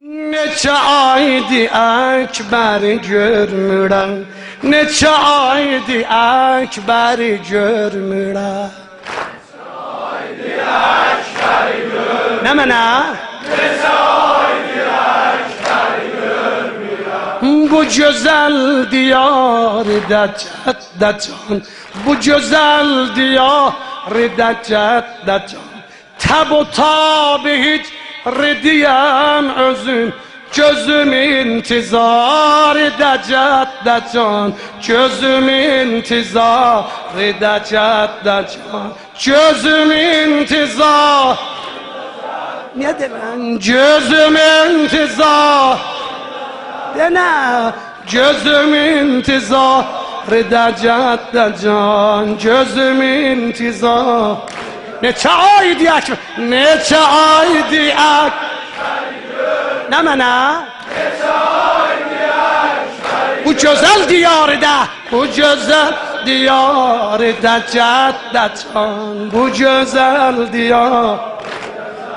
Neçə aydı Əkbəri görmürəm, neçə aydı Əkbəri görmürəm. Neçə aydı Əkbəri görmürəm. Nə mənə? Neçə aydı Əkbəri görmürəm. Bu gözəl diyarda cəddə-can, bu gözəl diyarda cəddə-can. Təb o tabi heç ridiyəm özüm, gözüm intizar edəcək-də-can, gözüm intizar edəcək-də-can, gözüm intizar. Niyə demən? Gözüm intizar. Denə, gözüm intizar edəcək-də-can, gözüm intizar. Neçə aydı Əkbəri, neçə aydı Əkbəri görmürəm. Nə mənə? Neçə aydı Əkbəri. Bu gözəl diyarda, bu gözəl diyarda cəddə-can, bu gözəl diyar.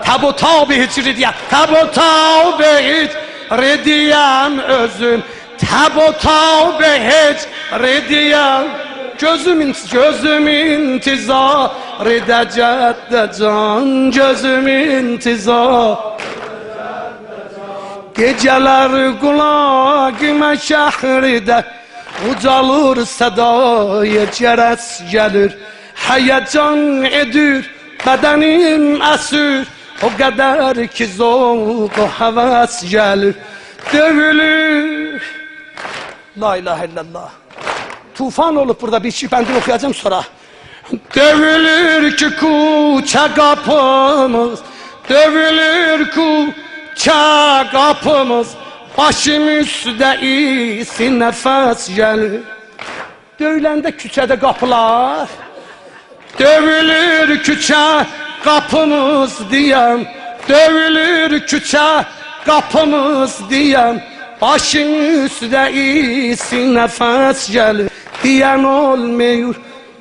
Təb o tabi heç ridiyəm, təb o tabi heç ridiyəm özüm, təb o tabi heç ridiyəm. Gözüm intizar edəcək-də-can, gözüm intizar. Gecələr qulağıma şəhridə ucalır sədaya cərəs gəlir, həyəcan edir bədənim əsir, o qədər ki zovq o həvəs gəlir. Dövülür. La ilahe illallah. Tufan olup burada bir şifendir okuyacağım sonra. Dövülür ki kuça kapımız, dövülür kuça kapımız, başım üstüde iyisi nefes gelir. Dövüləndə küçədə qapılar, dövülür küçə qapımız diyəm, dövülür küçə qapımız diyəm, başın üstüde iyisi nefes gelir. Diyen olmuyor,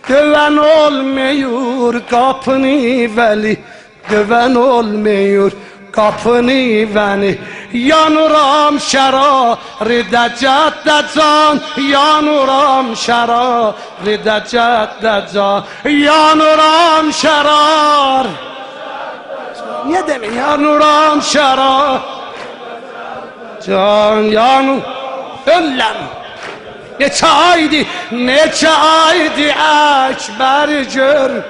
döven olmuyor kapını veli, döven olmuyor kapını veli. Yanıram şərarədə cəddə-can, yanıram şərarədə cəddə-can, yanıram şərar. Niyə demin? Yanıram şərarədə yanım, ölləm. Neçə aydı Əkbəri görmürəm.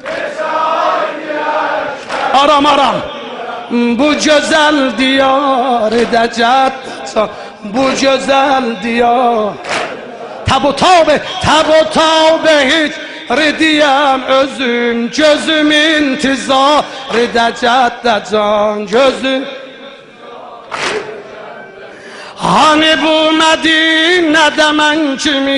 Neçə aydı Əkbəri. Aram, bu gözəl diyarda cəddə-can, bu gözəl diyar. Təb o tabi heç ridiyəm özüm, gözüm intizar edəcək-də-can, gözüm. Hani bu Mədinədə mən kimi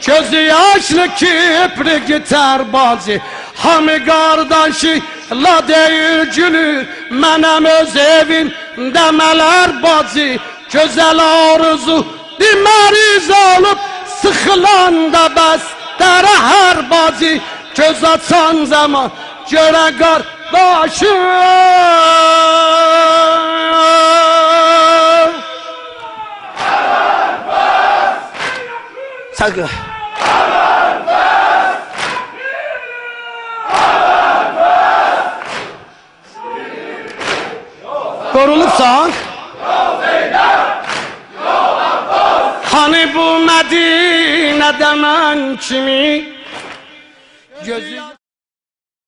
gözü yaşlı kipriki tərbacı, hamı qardaşı la deyir gülür, mənəm öz evimdə mələr bacı, gözəl arzu dimariz olub sıxılanda bəstərə hər bacı, göz açan zaman görə qardaşı. Saygı. Qorulubsan? Hani bu Mədinədə mən kimi gözü